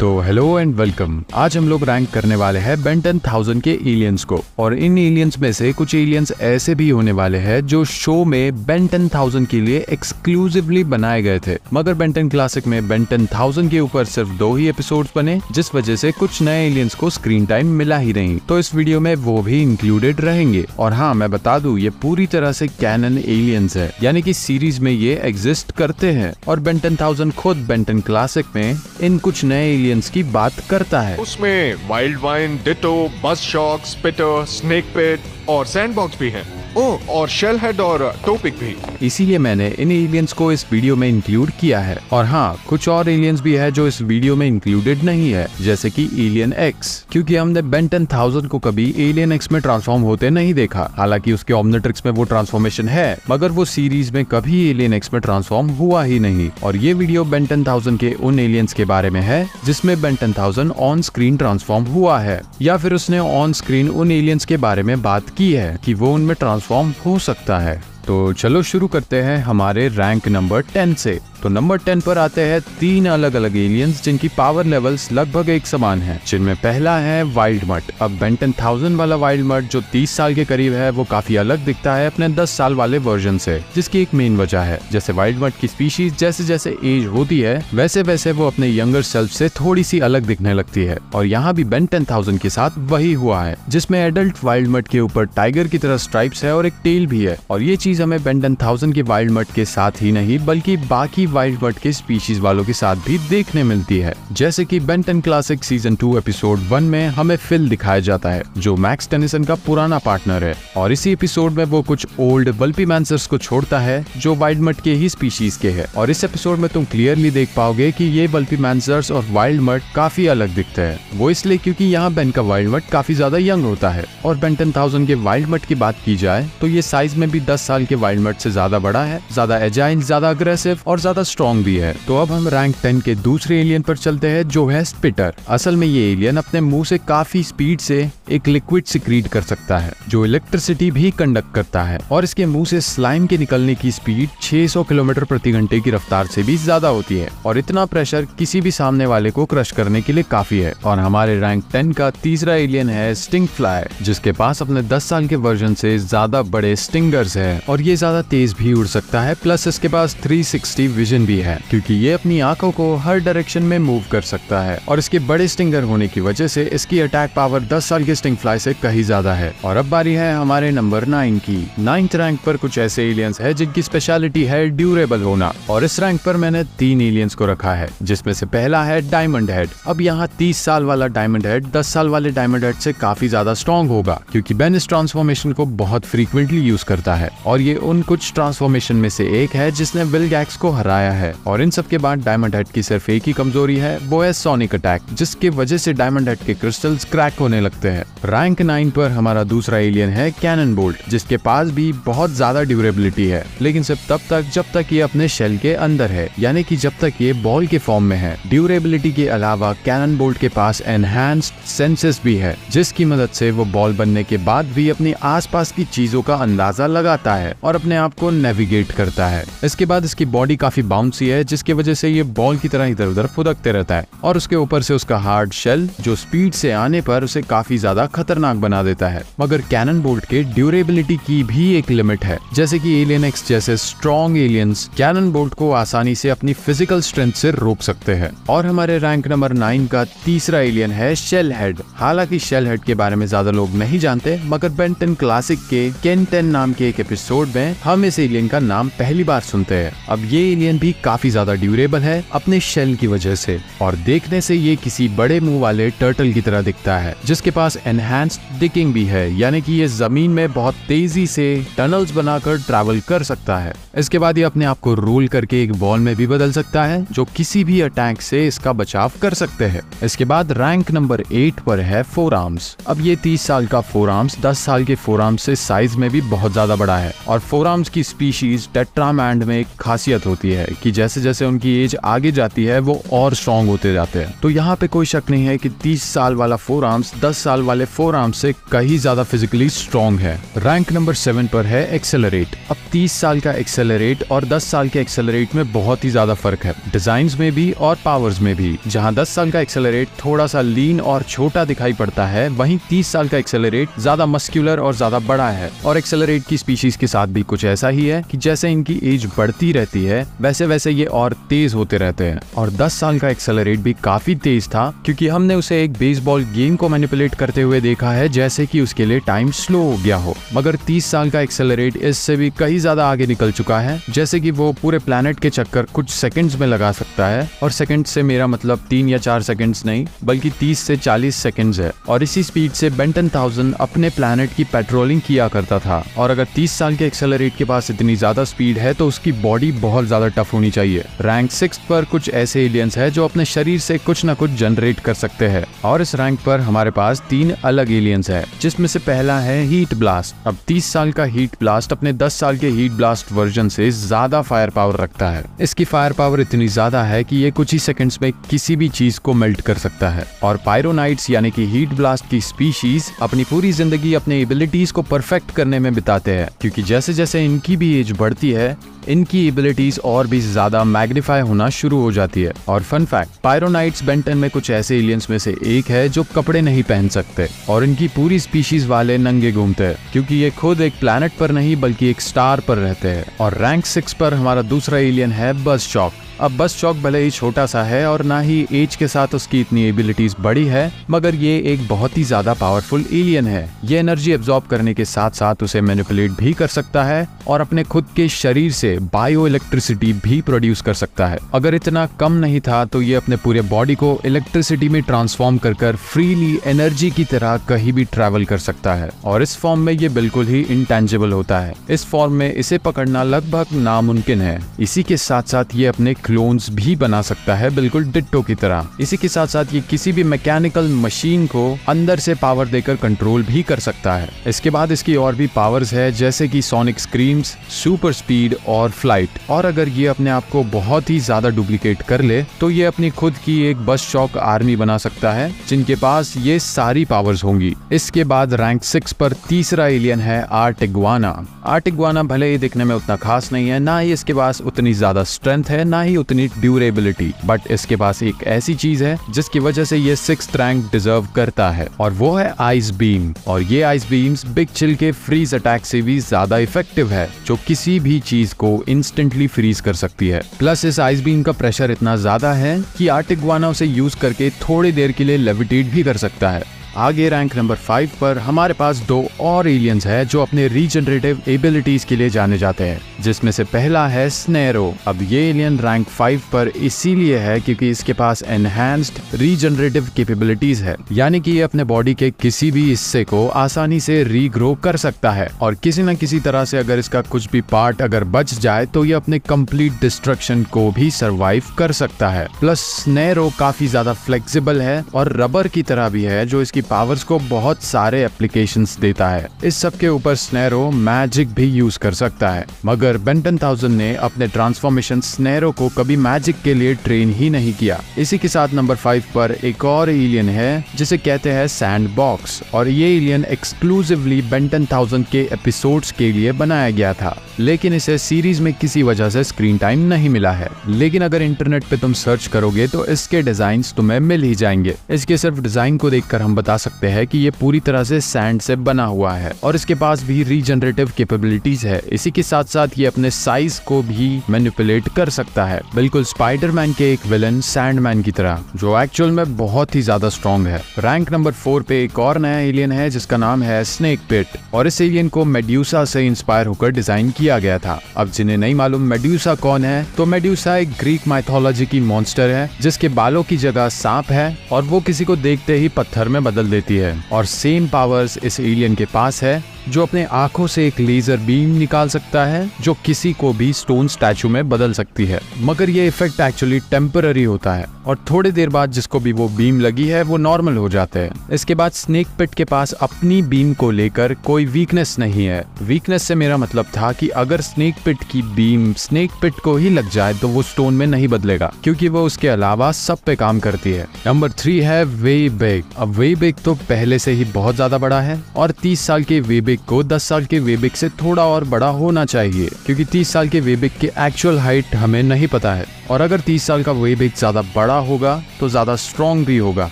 तो hello and welcome. आज हम लोग रैंक करने वाले हैं बेन 10,000 के एलियंस को, और इन एलियंस में से कुछ एलियंस ऐसे भी होने वाले हैं जो शो में बेन 10,000 के लिए एक्सक्लूसिवली बनाए गए थे, मगर बेन 10 क्लासिक में बेन 10,000 के ऊपर सिर्फ 2 ही एपिसोड्स बने, जिस वजह से कुछ नए एलियंस को स्क्रीन टाइम मिला ही नहीं। तो इस वीडियो में वो भी इंक्लूडेड रहेंगे। और हाँ, मैं बता दूं, ये पूरी तरह से कैनन एलियंस है, यानी कि सीरीज में ये एग्जिस्ट करते हैं। और बेन 10,000 खुद बेन 10 क्लासिक में इन कुछ नए एलियंस की बात करता है। उसमें वाइल्ड वाइन, डिटो, बस शॉक, स्पिटर, स्नेक पिट और सैंडबॉक्स भी हैं। ओह, और शेल हेड और टोपिक भी। इसीलिए मैंने इन एलियंस को इस वीडियो में इंक्लूड किया है। और हाँ, कुछ और एलियंस भी है जो इस वीडियो में इंक्लूडेड नहीं है, जैसे कि एलियन एक्स, क्योंकि हमने बेन 10,000 को कभी एलियन एक्स में ट्रांसफॉर्म होते नहीं देखा। हालांकि उसके ओमनिट्रिक्स में वो ट्रांसफॉर्मेशन है, मगर वो सीरीज में कभी एलियन एक्स में ट्रांसफॉर्म हुआ ही नहीं। और ये वीडियो बेन 10,000 के उन एलियंस के बारे में है जिसमें बेन 10,000 ऑन स्क्रीन ट्रांसफॉर्म हुआ है, या फिर उसने ऑन स्क्रीन उन एलियंस के बारे में बात की है कि वो उनमें ट्रांसफॉर्म हो सकता है। तो चलो शुरू करते हैं हमारे रैंक नंबर 10 से। तो नंबर 10 पर आते हैं 3 अलग अलग एलियंस जिनकी पावर लेवल्स लगभग एक समान हैं, जिनमें पहला है वाइल्ड मट। अब बेन 10,000 वाला वाइल्ड मट जो 30 साल के करीब है, वो काफी अलग दिखता है अपने 10 साल वाले वर्जन से, जिसकी एक मेन वजह है, जैसे वाइल्ड मट की स्पीशीज जैसे जैसे एज होती है वैसे वैसे वो अपने यंगर सेल्फ से थोड़ी सी अलग दिखने लगती है। और यहाँ भी बेन 10,000 के साथ वही हुआ है, जिसमें एडल्ट वाइल्ड मट के ऊपर टाइगर की तरह स्ट्राइप्स है और एक टेल भी है। और ये चीज हमें बेन 10,000 के वाइल्ड मट के साथ ही नहीं, बल्कि बाकी वाइल्ड मट के स्पीशीज वालों के साथ भी देखने मिलती है। जैसे कि बेन 10 क्लासिक सीजन 2 एपिसोड 1 में हमें फिल दिखाया जाता है, जो मैक्स टेनिसन का पुराना पार्टनर है। और इसी एपिसोड में वो कुछ ओल्ड वल्पीमैंसर्स को छोड़ता है जो वाइल्ड मट के ही स्पीशीज के है। और इस एपिसोड में तुम क्लियरली देख पाओगे कि ये वल्पीमैंसर्स और वाइल्ड मट काफी अलग दिखते हैं। वो इसलिए क्योंकि यहाँ बेन का वाइल्ड मट काफी ज्यादा यंग होता है। और बेन 10,000 के वाइल्ड मट की बात की जाए तो ये साइज में भी 10 साल के वाइल्ड मट से ज्यादा बड़ा है, ज्यादा एजाइल, ज्यादा अग्रेसिव और ज्यादा स्ट्रॉन्ग भी है। तो अब हम रैंक 10 के दूसरे एलियन पर चलते हैं, जो है स्पिटर। असल में ये एलियन अपने मुंह से काफी स्पीड से एक लिक्विड सिक्रीट कर सकता है जो इलेक्ट्रिसिटी भी कंडक्ट करता है। और इसके मुंह से स्लाइम के निकलने की स्पीड 600 किलोमीटर प्रति घंटे की रफ्तार से भी ज्यादा होती है। और इतना प्रेशर किसी भी सामने वाले को क्रश करने के लिए काफी है। और हमारे रैंक 10 का तीसरा एलियन है स्टिंग फ्लाई, जिसके पास अपने 10 साल के वर्जन से ज्यादा बड़े स्टिंगर्स है, और ये ज्यादा तेज भी उड़ सकता है। प्लस इसके पास 360 विजन भी है, क्योंकि ये अपनी आंखों को हर डायरेक्शन में मूव कर सकता है। और इसके बड़े स्टिंगर होने की वजह से इसकी अटैक पावर 10 साल के स्टिंग फ्लाई से कहीं ज्यादा है। और अब बारी है हमारे नंबर 9 की। 9th रैंक पर कुछ ऐसे एलियंस है जिनकी स्पेशलिटी है ड्यूरेबल होना। और इस रैंक पर मैंने 3 एलियंस को रखा है, जिसमें से पहला है डायमंड हेड। अब यहाँ 30 साल वाला डायमंड हेड 10 साल वाले डायमंड हेड से काफी ज्यादा स्ट्रॉन्ग होगा, क्योंकि बेन इस ट्रांसफॉर्मेशन को बहुत फ्रीक्वेंटली यूज करता है। और ये उन कुछ ट्रांसफॉर्मेशन में से एक है जिसने विलगैक्स को हराया है। और इन सब के बाद डायमंड हेड की सिर्फ एक ही कमजोरी है, वो है सोनिक अटैक, जिसकी वजह से डायमंड हेड के क्रिस्टल्स क्रैक होने लगते हैं। रैंक 9 पर हमारा दूसरा एलियन है कैनन बोल्ट, जिसके पास भी बहुत ज्यादा ड्यूरेबिलिटी है, लेकिन सिर्फ तब तक जब तक ये अपने शेल के अंदर है, यानी कि जब तक ये बॉल के फॉर्म में है। ड्यूरेबिलिटी के अलावा कैनन बोल्ट के पास एनहांस्ड सेंसेस भी है, जिसकी मदद से वो बॉल बनने के बाद भी अपने आसपास की चीजों का अंदाजा लगाता है और अपने आप को नेविगेट करता है। इसके बाद इसकी बॉडी काफी बाउंसी है, जिसकी वजह से ये बॉल की तरह इधर उधर फुदकते रहता है। और उसके ऊपर से उसका हार्ड शेल, जो स्पीड से आने पर उसे काफी ज्यादा खतरनाक बना देता है। मगर कैनन बोल्ट के ड्यूरेबिलिटी की भी एक लिमिट है, जैसे कि एलियन एक्स जैसे स्ट्रॉन्ग एलियंस कैनन बोल्ट को आसानी से अपनी फिजिकल स्ट्रेंथ से रोक सकते हैं। और हमारे रैंक नंबर 9 का तीसरा एलियन है शेल हेड। हालांकि शेल हेड के बारे में ज्यादा लोग नहीं जानते, मगर बेन 10 क्लासिक के केन 10 नाम के एक एपिसोड में हम इस एलियन का नाम पहली बार सुनते हैं। अब ये एलियन भी काफी ज्यादा ड्यूरेबल है अपने शेल की वजह से, और देखने से ये किसी बड़े मुंह वाले टर्टल की तरह दिखता है, जिसके पास एनहांस्ड डिकिंग भी है, यानी कि ये जमीन में बहुत तेजी से टनल्स बनाकर ट्रैवल कर सकता है। इसके बाद ये अपने आप को रोल करके एक बॉल में भी बदल सकता है, जो किसी भी अटैक से इसका बचाव कर सकते हैं। इसके बाद रैंक नंबर 8 पर है फोर आर्म्स। अब ये 30 साल का फोर आर्म्स 10 साल के फोर आर्म्स से साइज में भी बहुत ज्यादा बड़ा है। और फोर आर्म्स की स्पीशीज टेट्रामैंड में एक खासियत होती है है कि जैसे जैसे उनकी एज आगे जाती है वो और स्ट्रॉन्ग होते जाते हैं। तो यहाँ पे कोई शक नहीं है कि 30 साल वाला फोर आर्म्स 10 साल वाले फोर आर्म्स से कहीं ज्यादा फिजिकली स्ट्रॉन्ग है। रैंक नंबर 7 पर है एक्सेलरेट। अब 30 साल का एक्सेलरेट और 10 साल के एक्सेलरेट में बहुत ही ज्यादा फर्क है, डिजाइन्स में भी और पावर्स में भी। जहाँ 10 साल का एक्सेलरेट थोड़ा सा लीन और छोटा दिखाई पड़ता है, वहीं 30 साल का एक्सेलरेट ज्यादा मस्क्यूलर और ज्यादा बड़ा है। और एक्सेलरेट की स्पीशीज के साथ भी कुछ ऐसा ही है कि जैसे इनकी एज बढ़ती रहती है वैसे वैसे ये और तेज होते रहते हैं। और 10 साल का एक्सेलरेट भी काफी तेज था, क्योंकि हमने उसे एक बेसबॉल गेम को मैनिपुलेट करते हुए देखा है जैसे कि उसके लिए टाइम स्लो हो गया हो। मगर 30 साल का एक्सेलरेट इससे भी कहीं ज्यादा आगे निकल चुका है, जैसे कि वो पूरे प्लैनेट के चक्कर कुछ सेकंड्स में लगा सकता है। और सेकंड से मेरा मतलब 3 या 4 सेकंड्स नहीं, बल्कि 30 से 40 सेकंड्स है। और इसी स्पीड से बेंटन 1000 अपने प्लैनेट की पेट्रोलिंग किया करता था। और अगर 30 साल के एक्सेलरेट के पास इतनी ज्यादा स्पीड है तो उसकी बॉडी बहुत ज्यादा टफ होनी चाहिए। रैंक 6 पर कुछ ऐसे एलियंस है जो अपने शरीर से कुछ न कुछ जनरेट कर सकते हैं। और इस रैंक पर हमारे पास 3 अलग एलियंस है, जिसमें से पहला है हीट ब्लास्ट। अब 30 साल का हीट ब्लास्ट अपने 10 साल के हीट ब्लास्ट वर्जन से ज्यादा फायर पावर रखता है। इसकी फायर पावर इतनी ज्यादा है कि ये कुछ ही सेकंड्स में किसी भी चीज को मेल्ट कर सकता है। और पायरोनाइट्स यानी कि हीट ब्लास्ट की स्पीशीज अपनी पूरी जिंदगी अपने एबिलिटीज को परफेक्ट करने में बिताते हैं, क्योंकि जैसे जैसे इनकी भी एज बढ़ती है इनकी एबिलिटीज और भी ज्यादा मैग्नीफाई होना शुरू हो जाती है। और फन फैक्ट, पायरोनाइट्स बेंटन में कुछ ऐसे एलियंस में से एक है जो कपड़े नहीं पहन सकते और इनकी पूरी स्पीशीज वाले नंगे घूमते हैं, क्योंकि ये खुद एक प्लैनेट पर नहीं बल्कि एक स्टार पर रहते हैं। और रैंक 6 पर हमारा दूसरा एलियन है बज़शॉक। अब बज़शॉक भले ही छोटा सा है और ना ही एज के साथ उसकी इतनी एबिलिटीज बड़ी है, मगर ये एक बहुत ही ज्यादा पावरफुल एलियन है। ये एनर्जी एब्जॉर्ब करने के साथ साथ उसे मैनिपुलेट भी कर सकता है और अपने खुद के शरीर से बायो इलेक्ट्रिसिटी भी प्रोड्यूस कर सकता है। अगर इतना कम नहीं था तो ये अपने पूरे बॉडी को इलेक्ट्रिसिटी में ट्रांसफॉर्म कर फ्रीली एनर्जी की तरह कहीं भी ट्रैवल कर सकता है। और इस फॉर्म में ये बिल्कुल ही इंटेंजिबल होता है। इस फॉर्म में इसे पकड़ना लगभग नामुमकिन है। इसी के साथ साथ ये अपने क्लोन्स भी बना सकता है, बिल्कुल डिट्टो की तरह। इसी के साथ साथ ये किसी भी मैकेनिकल मशीन को अंदर से पावर देकर कंट्रोल भी कर सकता है। इसके बाद इसकी और भी पावर्स है, जैसे कि सोनिक स्क्रीम्स, सुपर स्पीड और फ्लाइट। और अगर ये अपने आप को बहुत ही ज्यादा डुप्लीकेट कर ले तो ये अपनी खुद की एक बज़शॉक आर्मी बना सकता है, जिनके पास ये सारी पावर्स होंगी। इसके बाद रैंक 6 पर तीसरा एलियन है आर्टिग्वाना। आर्टिग्वाना भले ही दिखने में उतना खास नहीं है, ना ही इसके पास उतनी ज्यादा स्ट्रेंथ है, ना ही उतनी ड्यूरेबिलिटी, बट इसके पास एक ऐसी चीज है जिसकी वजह से ये 6th रैंक डिजर्व करता है, और वो है आइस बीम। और ये आइस बीम्स बिग चिल के फ्रीज अटैक से भी ज्यादा इफेक्टिव है, जो किसी भी चीज को इंस्टेंटली फ्रीज कर सकती है। प्लस इस आइस बीम का प्रेशर इतना ज्यादा है कि आर्टिग्वाना उसे यूज करके थोड़ी देर के लिए लेविटेट भी कर सकता है। आगे रैंक नंबर 5 पर हमारे पास 2 और एलियंस है जो अपने रीजनरेटिव एबिलिटीज के लिए जाने जाते हैं, जिसमें से पहला है स्नेरो। अब ये एलियन रैंक 5 पर इसीलिए है क्योंकि इसके पास एनहांस्ड रीजनरेटिव कैपेबिलिटीज है, यानी कि ये अपने बॉडी के किसी भी हिस्से को आसानी से रीग्रो कर सकता है, और किसी न किसी तरह से अगर इसका कुछ भी पार्ट अगर बच जाए तो ये अपने कंप्लीट डिस्ट्रक्शन को भी सरवाइव कर सकता है। प्लस स्नेरो काफी ज्यादा फ्लेक्सिबल है और रबर की तरह भी है, जो इसकी पावर्स को बहुत सारे एप्लीकेशंस देता है। इस सब के ऊपर स्नेरो मैजिक भी यूज कर सकता है, मगर बेंटन 1000 ने अपने ट्रांसफॉर्मेशन स्नेरो को कभी मैजिक के लिए ट्रेन ही नहीं किया। इसी के साथ नंबर 5 पर एक और एलियन है जिसे कहते हैं सैंडबॉक्स, और ये एलियन एक्सक्लूसिवली बेंटन 1000 के एपिसोड्स के लिए बनाया गया था, लेकिन इसे सीरीज में किसी वजह से स्क्रीन टाइम नहीं मिला है। लेकिन अगर इंटरनेट पे तुम सर्च करोगे तो इसके डिजाइन तुम्हें मिल ही जाएंगे। इसके सिर्फ डिजाइन को देखकर हम बता सकते हैं कि ये पूरी तरह से सैंड से बना हुआ है, और इसके पास भी रीजनरेटिव कैपेबिलिटीज है। इसी के साथ साथ ये अपने साइज को भी मैनिपुलेट कर सकता है, बिल्कुल स्पाइडरमैन के एक विलन सैंडमैन की तरह, जो एक्चुअल में बहुत ही ज्यादा स्ट्रॉन्ग है। रैंक नंबर 4 पे एक और नया एलियन है जिसका नाम है स्नेक पिट, और इस एलियन को मेड्यूसा से इंस्पायर होकर डिजाइन किया गया था। अब जिन्हें नहीं मालूम मेड्यूसा कौन है, तो मेड्यूसा एक ग्रीक माइथोलॉजी की मॉन्स्टर है जिसके बालों की जगह सांप है, और वो किसी को देखते ही पत्थर में बदल देती है। और सेम पावर्स इस एलियन के पास है, जो अपने आंखों से एक लेजर बीम निकाल सकता है जो किसी को भी स्टोन स्टैचू में बदल सकती है। मगर ये इफेक्ट एक्चुअली टेम्पररी होता है और थोड़े देर बाद जिसको भी वो बीम लगी है वो नॉर्मल हो जाते हैं। इसके बाद स्नेक पिट के पास अपनी बीम को लेकर कोई वीकनेस नहीं है। वीकनेस से मेरा मतलब था कि अगर स्नेक पिट की बीम स्नेक पिट को ही लग जाए तो वो स्टोन में नहीं बदलेगा, क्योंकि वो उसके अलावा सब पे काम करती है। नंबर 3 है वेबिग। अब वेबिग तो पहले से ही बहुत ज्यादा बड़ा है और 30 साल के वेबिग को 10 साल के वेबिग से थोड़ा और बड़ा होना चाहिए, क्योंकि 30 साल के वेबिग की एक्चुअल हाइट हमें नहीं पता है और अगर 30 साल का वेबिग ज्यादा बड़ा होगा तो ज्यादा स्ट्रॉन्ग भी होगा।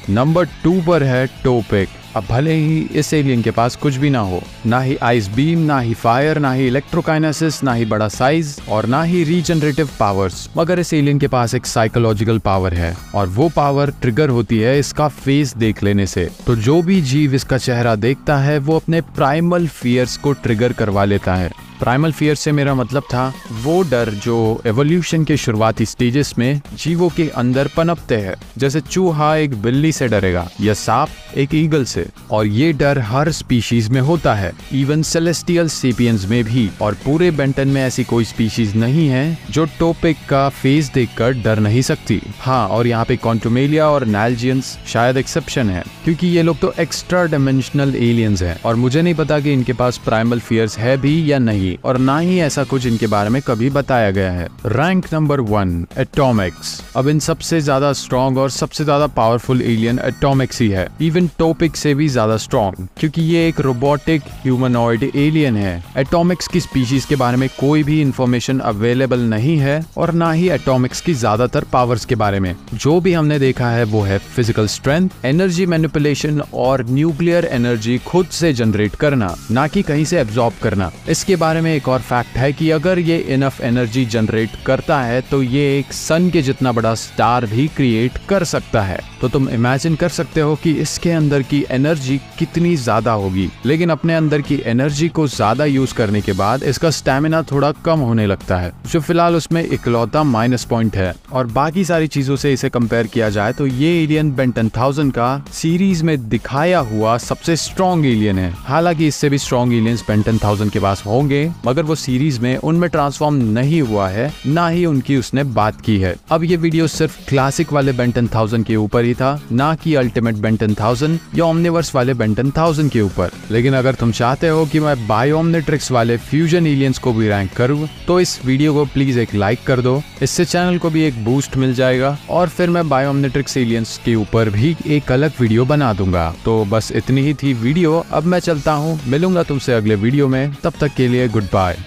नंबर 2 पर है टोपिक। अब भले ही इस एलियन के पास कुछ भी ना हो, ना ही आइस बीम, ना ही फायर, ना ही इलेक्ट्रोकाइनेसिस, ना ही बड़ा साइज और ना ही रीजनरेटिव पावर्स, मगर इस एलियन के पास एक साइकोलॉजिकल पावर है और वो पावर ट्रिगर होती है इसका फेस देख लेने से। तो जो भी जीव इसका चेहरा देखता है वो अपने प्राइमल फियर्स को ट्रिगर करवा लेता है। प्राइमल फियर से मेरा मतलब था वो डर जो एवोल्यूशन के शुरुआती स्टेजेस में जीवों के अंदर पनपते हैं, जैसे चूहा एक बिल्ली से डरेगा या सांप एक ईगल से, और ये डर हर स्पीशीज में होता है, इवन सेलेस्टियल सेपियंस में भी। और पूरे बेंटन में ऐसी कोई स्पीशीज नहीं है जो टोपिक का फेस देखकर डर नहीं सकती। हाँ, और यहाँ पे क्वांटुमेलिया और नाइलजियंस शायद एक्सेप्शन है, क्योंकि ये लोग तो एक्स्ट्रा डायमेंशनल एलियंस हैं और मुझे नहीं पता कि इनके पास प्राइमल फियर्स है भी या नहीं, और ना ही ऐसा कुछ इनके बारे में कभी बताया गया है। Rank number 1 Atomics. अब इन सबसे ज्यादा स्ट्रॉन्ग और सबसे ज्यादा पावरफुल एलियन एटॉमिक्स ही है, इवन टोपिक से भी ज्यादा स्ट्रॉन्ग, क्योंकि ये एक रोबोटिक ह्यूमनॉइड एलियन है। एटॉमिक्स की स्पीशीज के बारे में कोई भी इंफॉर्मेशन अवेलेबल नहीं है और ना ही एटॉमिक्स की ज्यादातर पावर्स के बारे में। जो भी हमने देखा है वो है फिजिकल स्ट्रेंथ, एनर्जी मैनिपुलेशन और न्यूक्लियर एनर्जी खुद से जनरेट करना, ना कि कहीं से एब्जॉर्ब करना। इसके बारे में एक और फैक्ट है कि अगर ये इनफ एनर्जी जनरेट करता है तो ये एक सन के जितना बड़ा स्टार भी क्रिएट कर सकता है। तो तुम इमेजिन कर सकते हो कि इसके अंदर की एनर्जी कितनी ज्यादा होगी। लेकिन अपने अंदर की एनर्जी को ज्यादा यूज करने के बाद इसका स्टैमिना थोड़ा कम होने लगता है, जो फिलहाल उसमें इकलौता माइनस पॉइंट है। और बाकी सारी चीजों से इसे कंपेयर किया जाए तो ये एलियन बेन 10,000 का सीरीज में दिखाया हुआ सबसे स्ट्रॉन्ग एलियन है। हालांकि इससे भी स्ट्रॉन्ग एलियंस बेन 10,000 के पास होंगे, मगर वो सीरीज में उनमें ट्रांसफॉर्म नहीं हुआ है, ना ही उनकी उसने बात की है। अब ये वीडियो सिर्फ क्लासिक वाले बेन 10,000 के ऊपर ही था, ना कि अल्टीमेट बेन 10,000 या ओमनिवर्स वाले बेन 10,000 के ऊपर। लेकिन अगर तुम चाहते हो कि मैं बायोमनिट्रिक्स वाले फ्यूजन एलियंस को भी रैंक करूं तो इस वीडियो को प्लीज एक लाइक कर दो, इससे चैनल को भी एक बूस्ट मिल जाएगा और फिर मैं बायोमनिट्रिक्स एलियंस के ऊपर भी एक अलग वीडियो बना दूंगा। तो बस इतनी ही थी वीडियो, अब मैं चलता हूँ, मिलूंगा तुमसे अगले वीडियो में, तब तक के लिए गुड बाय।